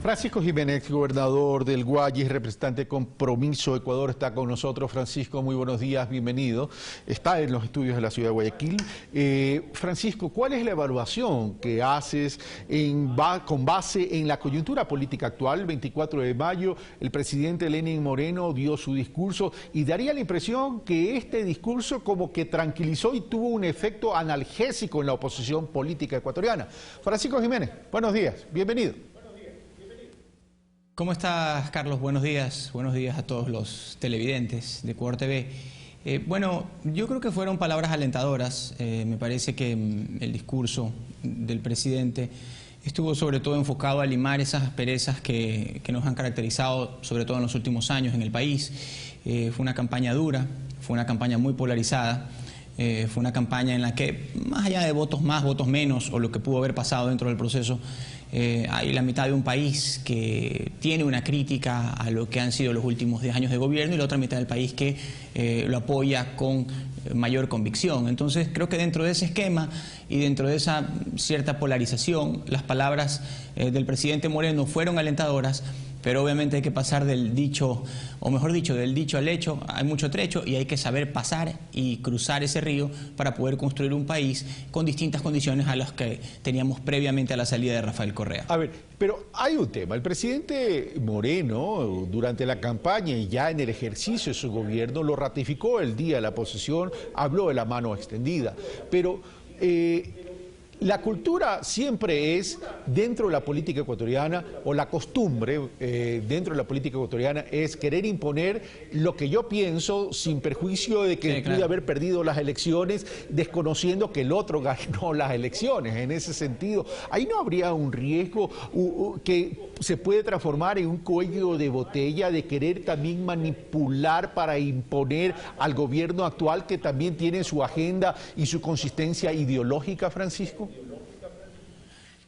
Francisco Jiménez, gobernador del Guayas, representante de Compromiso Ecuador, está con nosotros. Francisco, muy buenos días, bienvenido. Está en los estudios de la ciudad de Guayaquil. Francisco, ¿cuál es la evaluación que haces con base en la coyuntura política actual? El 24 de mayo, el presidente Lenín Moreno dio su discurso y daría la impresión que este discurso como que tranquilizó y tuvo un efecto analgésico en la oposición política ecuatoriana. Francisco Jiménez, buenos días, bienvenido. ¿Cómo estás, Carlos? Buenos días a todos los televidentes de Ecuador TV. Bueno, yo creo que fueron palabras alentadoras. Me parece que el discurso del presidente estuvo sobre todo enfocado a limar esas asperezas que nos han caracterizado, sobre todo en los últimos años en el país. Fue una campaña dura, fue una campaña muy polarizada. Fue una campaña en la que, más allá de votos más, votos menos, o lo que pudo haber pasado dentro del proceso, hay la mitad de un país que tiene una crítica a lo que han sido los últimos 10 años de gobierno y la otra mitad del país que lo apoya con mayor convicción. Entonces creo que dentro de ese esquema y dentro de esa cierta polarización, las palabras del presidente Moreno fueron alentadoras, pero obviamente hay que pasar del dicho, o mejor dicho, del dicho al hecho. Hay mucho trecho y hay que saber pasar y cruzar ese río para poder construir un país con distintas condiciones a las que teníamos previamente a la salida de Rafael Correa. A ver, pero hay un tema. El presidente Moreno, durante la campaña y ya en el ejercicio de su gobierno, lo ratificó el día de la posesión, habló de la mano extendida, pero la cultura siempre es, dentro de la política ecuatoriana, o la costumbre dentro de la política ecuatoriana, es querer imponer lo que yo pienso sin perjuicio de que pude haber perdido las elecciones, desconociendo que el otro ganó las elecciones. En ese sentido, ahí no habría un riesgo que se puede transformar en un cuello de botella de querer también manipular para imponer al gobierno actual, que también tiene su agenda y su consistencia ideológica, Francisco.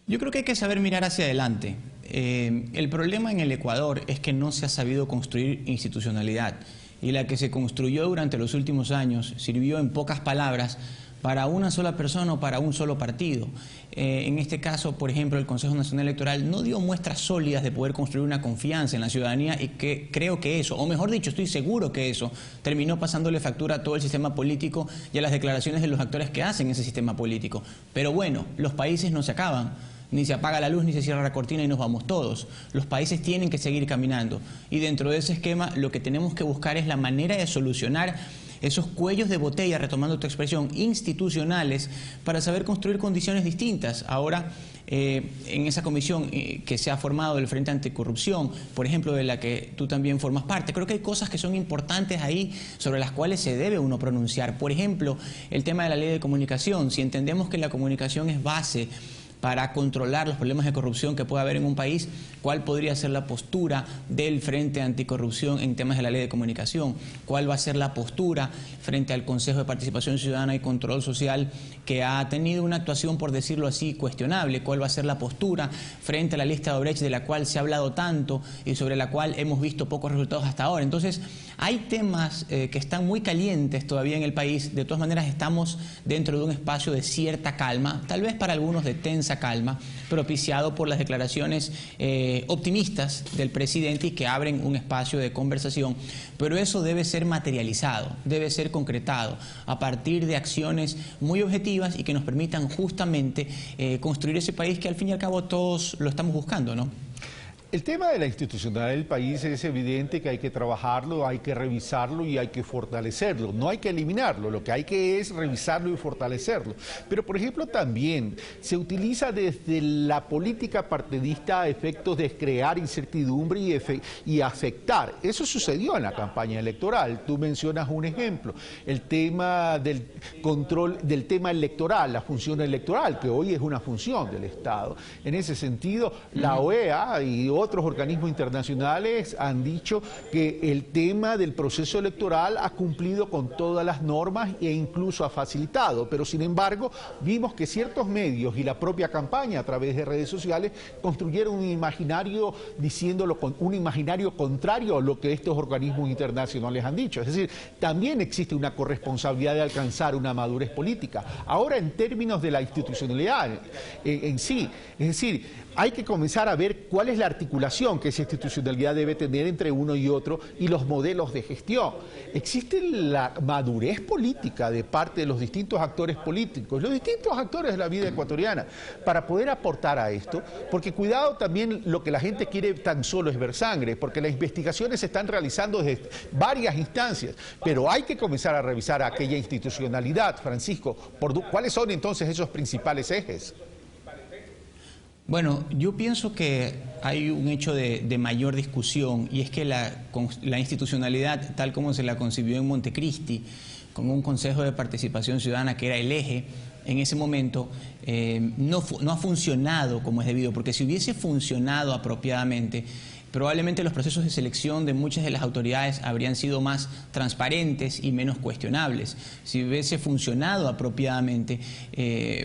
Yo creo que hay que saber mirar hacia adelante. El problema en el Ecuador es que no se ha sabido construir institucionalidad, y la que se construyó durante los últimos años sirvió, en pocas palabras, para una sola persona o para un solo partido. En este caso, por ejemplo, el Consejo Nacional Electoral no dio muestras sólidas de poder construir una confianza en la ciudadanía, y que creo que eso, o mejor dicho, estoy seguro que eso terminó pasándole factura a todo el sistema político y a las declaraciones de los actores que hacen ese sistema político. Pero bueno, los países no se acaban. Ni se apaga la luz, ni se cierra la cortina y nos vamos todos. Los países tienen que seguir caminando. Y dentro de ese esquema, lo que tenemos que buscar es la manera de solucionar esos cuellos de botella, retomando tu expresión, institucionales, para saber construir condiciones distintas. Ahora, en esa comisión que se ha formado del Frente Anticorrupción, por ejemplo, de la que tú también formas parte, creo que hay cosas que son importantes ahí sobre las cuales se debe uno pronunciar. Por ejemplo, el tema de la ley de comunicación. Si entendemos que la comunicación es base para controlar los problemas de corrupción que pueda haber en un país, ¿cuál podría ser la postura del Frente Anticorrupción en temas de la ley de comunicación? ¿Cuál va a ser la postura frente al Consejo de Participación Ciudadana y Control Social, que ha tenido una actuación, por decirlo así, cuestionable? ¿Cuál va a ser la postura frente a la lista de Odebrecht, de la cual se ha hablado tanto y sobre la cual hemos visto pocos resultados hasta ahora? Entonces, hay temas que están muy calientes todavía en el país. De todas maneras, estamos dentro de un espacio de cierta calma, tal vez para algunos de tensa calma, propiciado por las declaraciones optimistas del presidente y que abren un espacio de conversación. Pero eso debe ser materializado, debe ser concretado a partir de acciones muy objetivas y que nos permitan justamente construir ese país que al fin y al cabo todos lo estamos buscando, ¿no? El tema de la institucionalidad del país es evidente que hay que trabajarlo, hay que revisarlo y hay que fortalecerlo. No hay que eliminarlo, lo que hay que es revisarlo y fortalecerlo. Pero, por ejemplo, también se utiliza desde la política partidista a efectos de crear incertidumbre y afectar. Eso sucedió en la campaña electoral. Tú mencionas un ejemplo, el tema del control del tema electoral, la función electoral, que hoy es una función del Estado. En ese sentido, la OEA y otros organismos internacionales han dicho que el tema del proceso electoral ha cumplido con todas las normas e incluso ha facilitado, pero sin embargo vimos que ciertos medios y la propia campaña a través de redes sociales construyeron un imaginario diciéndolo con un imaginario contrario a lo que estos organismos internacionales han dicho. Es decir, también existe una corresponsabilidad de alcanzar una madurez política. Ahora, en términos de la institucionalidad en sí, es decir, hay que comenzar a ver cuál es la articulación articulación que esa institucionalidad debe tener entre uno y otro y los modelos de gestión. Existe la madurez política de parte de los distintos actores políticos, los distintos actores de la vida ecuatoriana, para poder aportar a esto, porque cuidado también lo que la gente quiere tan solo es ver sangre, porque las investigaciones se están realizando desde varias instancias, pero hay que comenzar a revisar aquella institucionalidad, Francisco. ¿Cuáles son entonces esos principales ejes? Bueno, yo pienso que hay un hecho de mayor discusión, y es que la institucionalidad, tal como se la concibió en Montecristi, con un Consejo de Participación Ciudadana que era el eje en ese momento, no ha funcionado como es debido, porque si hubiese funcionado apropiadamente, probablemente los procesos de selección de muchas de las autoridades habrían sido más transparentes y menos cuestionables. Si hubiese funcionado apropiadamente,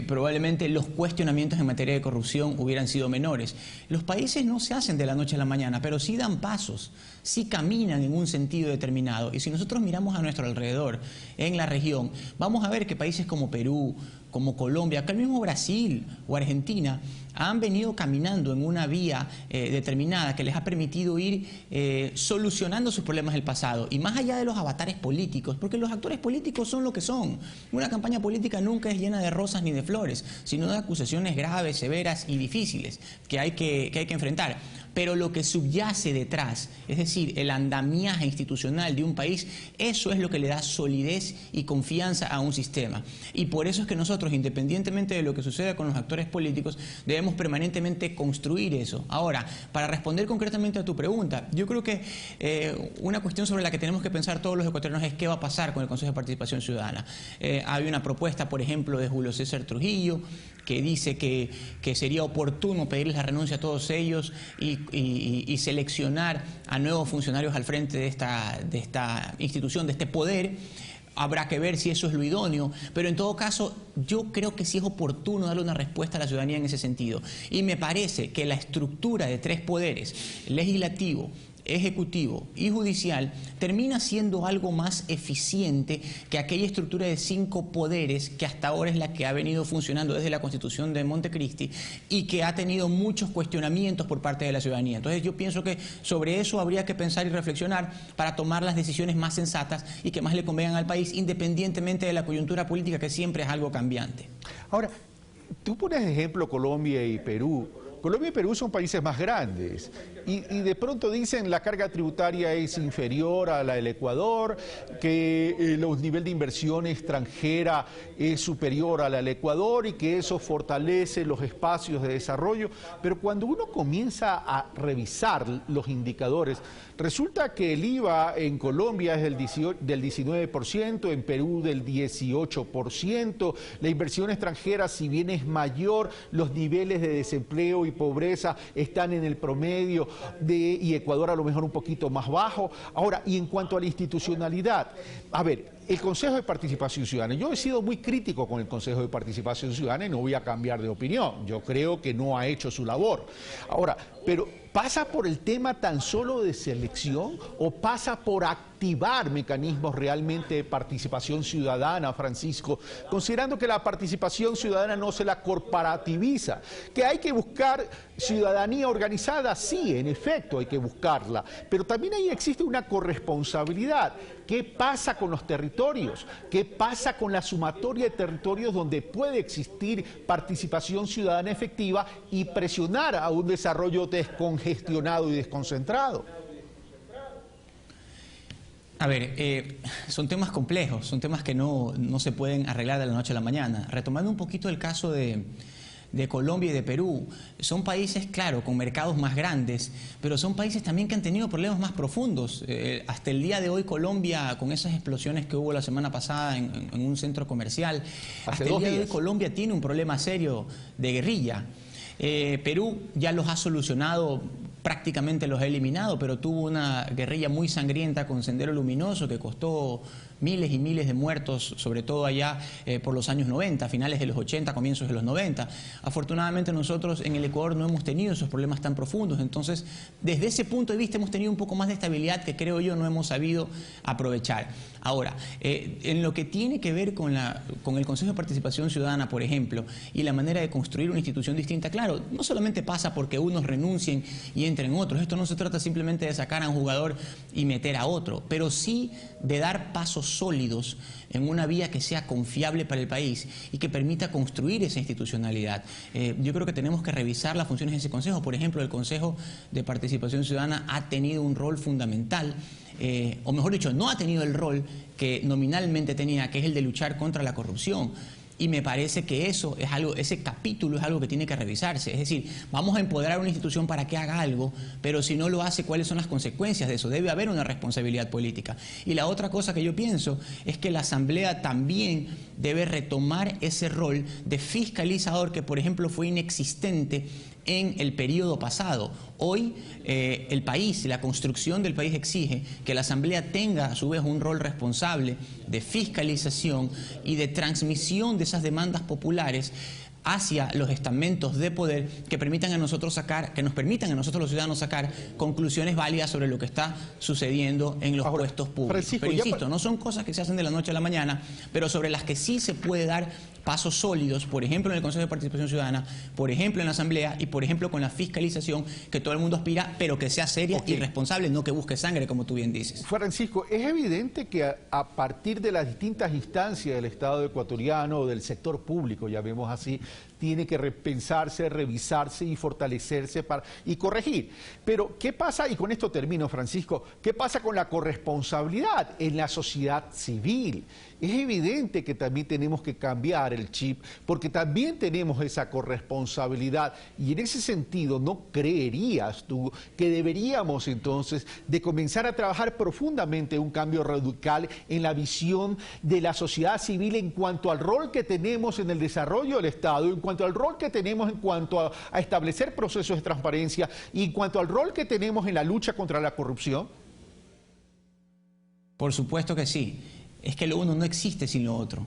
probablemente los cuestionamientos en materia de corrupción hubieran sido menores. Los países no se hacen de la noche a la mañana, pero sí dan pasos, sí caminan en un sentido determinado. Y si nosotros miramos a nuestro alrededor, en la región, vamos a ver que países como Perú, como Colombia, que el mismo Brasil o Argentina han venido caminando en una vía determinada que les ha permitido ir solucionando sus problemas del pasado, y más allá de los avatares políticos, porque los actores políticos son lo que son. Una campaña política nunca es llena de rosas ni de flores, sino de acusaciones graves, severas y difíciles que hay que enfrentar. Pero lo que subyace detrás, es decir, el andamiaje institucional de un país, eso es lo que le da solidez y confianza a un sistema. Y por eso es que nosotros, independientemente de lo que suceda con los actores políticos, debemos permanentemente construir eso. Ahora, para responder concretamente a tu pregunta, yo creo que una cuestión sobre la que tenemos que pensar todos los ecuatorianos es qué va a pasar con el Consejo de Participación Ciudadana. Hay una propuesta, por ejemplo, de Julio César Trujillo, que dice que sería oportuno pedirles la renuncia a todos ellos y seleccionar a nuevos funcionarios al frente de esta institución, de este poder. Habrá que ver si eso es lo idóneo, pero en todo caso yo creo que sí es oportuno darle una respuesta a la ciudadanía en ese sentido. Y me parece que la estructura de tres poderes, legislativo, ejecutivo y judicial, termina siendo algo más eficiente que aquella estructura de 5 poderes que hasta ahora es la que ha venido funcionando desde la Constitución de Montecristi y que ha tenido muchos cuestionamientos por parte de la ciudadanía. Entonces yo pienso que sobre eso habría que pensar y reflexionar para tomar las decisiones más sensatas y que más le convengan al país, independientemente de la coyuntura política, que siempre es algo cambiante. Ahora, tú pones de ejemplo Colombia y Perú. Colombia y Perú son países más grandes y de pronto dicen la carga tributaria es inferior a la del Ecuador, que el nivel de inversión extranjera es superior a la del Ecuador y que eso fortalece los espacios de desarrollo, pero cuando uno comienza a revisar los indicadores, resulta que el IVA en Colombia es del 19%, en Perú del 18%, la inversión extranjera, si bien es mayor, los niveles de desempleo y pobreza están en el promedio y Ecuador a lo mejor un poquito más bajo. Ahora, y en cuanto a la institucionalidad, a ver, el Consejo de Participación Ciudadana, yo he sido muy crítico con el Consejo de Participación Ciudadana y no voy a cambiar de opinión, yo creo que no ha hecho su labor. Ahora, pero ¿pasa por el tema tan solo de selección o pasa por activar mecanismos realmente de participación ciudadana, Francisco? Considerando que la participación ciudadana no se la corporativiza, que hay que buscar ciudadanía organizada, sí, en efecto hay que buscarla, pero también ahí existe una corresponsabilidad. ¿Qué pasa con los territorios? ¿Qué pasa con la sumatoria de territorios donde puede existir participación ciudadana efectiva y presionar a un desarrollo descongestionado y desconcentrado? A ver, son temas complejos, son temas que no se pueden arreglar de la noche a la mañana. Retomando un poquito el caso de Colombia y de Perú, son países, claro, con mercados más grandes, pero son países también que han tenido problemas más profundos. Hasta el día de hoy Colombia, con esas explosiones que hubo la semana pasada en un centro comercial, hasta el día de hoy Colombia tiene un problema serio de guerrilla. Perú ya los ha solucionado, prácticamente los ha eliminado, pero tuvo una guerrilla muy sangrienta con Sendero Luminoso que costó miles y miles de muertos, sobre todo allá por los años 90, finales de los 80, comienzos de los 90. Afortunadamente nosotros en el Ecuador no hemos tenido esos problemas tan profundos, entonces desde ese punto de vista hemos tenido un poco más de estabilidad que creo yo no hemos sabido aprovechar. Ahora, en lo que tiene que ver con el Consejo de Participación Ciudadana, por ejemplo, y la manera de construir una institución distinta, claro, no solamente pasa porque unos renuncien y entren otros, esto no se trata simplemente de sacar a un jugador y meter a otro, pero sí de dar pasos sólidos en una vía que sea confiable para el país y que permita construir esa institucionalidad. Yo creo que tenemos que revisar las funciones de ese Consejo. Por ejemplo, el Consejo de Participación Ciudadana ha tenido un rol fundamental, o mejor dicho, no ha tenido el rol que nominalmente tenía, que es el de luchar contra la corrupción. Y me parece que eso es algo, ese capítulo es algo que tiene que revisarse. Es decir, vamos a empoderar a una institución para que haga algo, pero si no lo hace, ¿cuáles son las consecuencias de eso? Debe haber una responsabilidad política. Y la otra cosa que yo pienso es que la Asamblea también debe retomar ese rol de fiscalizador que, por ejemplo, fue inexistente en el periodo pasado. Hoy el país, la construcción del país exige que la Asamblea tenga a su vez un rol responsable de fiscalización y de transmisión de esas demandas populares hacia los estamentos de poder que permitan a nosotros sacar, que nos permitan a nosotros los ciudadanos sacar conclusiones válidas sobre lo que está sucediendo en los puestos públicos. Francisco, pero insisto, no son cosas que se hacen de la noche a la mañana, pero sobre las que sí se puede dar pasos sólidos, por ejemplo en el Consejo de Participación Ciudadana, por ejemplo en la Asamblea y por ejemplo con la fiscalización que todo el mundo aspira, pero que sea seria y responsable, no que busque sangre, como tú bien dices. Francisco, es evidente que a partir de las distintas instancias del Estado ecuatoriano o del sector público, ya vemos así, tiene que repensarse, revisarse y fortalecerse y corregir. Pero, ¿qué pasa? Y con esto termino, Francisco. ¿Qué pasa con la corresponsabilidad en la sociedad civil? Es evidente que también tenemos que cambiar el chip, porque también tenemos esa corresponsabilidad. Y en ese sentido, ¿no creerías tú que deberíamos entonces de comenzar a trabajar profundamente un cambio radical en la visión de la sociedad civil en cuanto al rol que tenemos en el desarrollo del Estado, en cuanto al rol que tenemos en cuanto a establecer procesos de transparencia y en cuanto al rol que tenemos en la lucha contra la corrupción? Por supuesto que sí. Es que lo uno no existe sin lo otro.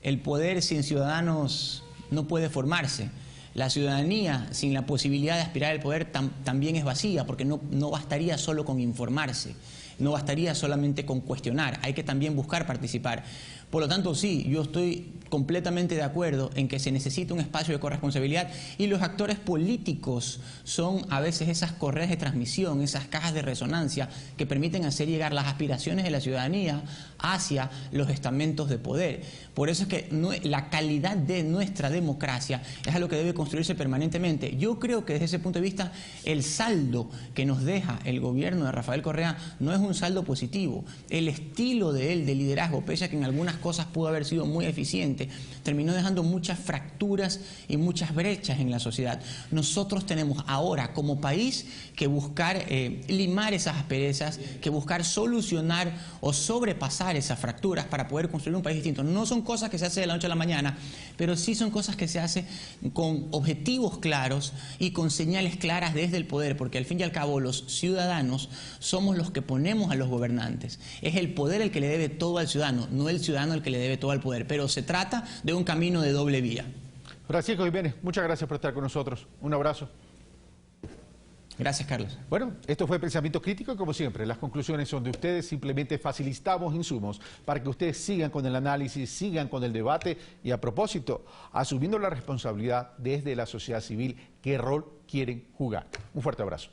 El poder sin ciudadanos no puede formarse. La ciudadanía sin la posibilidad de aspirar al poder también es vacía, porque no bastaría solo con informarse, no bastaría solamente con cuestionar, hay que también buscar participar. Por lo tanto, sí, yo estoy completamente de acuerdo en que se necesita un espacio de corresponsabilidad y los actores políticos son a veces esas correas de transmisión, esas cajas de resonancia que permiten hacer llegar las aspiraciones de la ciudadanía hacia los estamentos de poder. Por eso es que la calidad de nuestra democracia es algo que debe construirse permanentemente. Yo creo que desde ese punto de vista el saldo que nos deja el gobierno de Rafael Correa no es un saldo positivo. El estilo de él de liderazgo, pese a que en algunas cosas pudo haber sido muy eficiente, terminó dejando muchas fracturas y muchas brechas en la sociedad. Nosotros tenemos ahora como país que buscar limar esas asperezas, que buscar solucionar o sobrepasar esas fracturas para poder construir un país distinto. No son cosas que se hacen de la noche a la mañana, pero sí son cosas que se hacen con objetivos claros y con señales claras desde el poder, porque al fin y al cabo los ciudadanos somos los que ponemos a los gobernantes. Es el poder el que le debe todo al ciudadano, no el ciudadano el que le debe todo al poder, pero se trata de un camino de doble vía. Francisco Jiménez, muchas gracias por estar con nosotros. Un abrazo. Gracias, Carlos. Bueno, esto fue Pensamiento Crítico y como siempre, las conclusiones son de ustedes, simplemente facilitamos insumos para que ustedes sigan con el análisis, sigan con el debate y a propósito, asumiendo la responsabilidad desde la sociedad civil, qué rol quieren jugar. Un fuerte abrazo.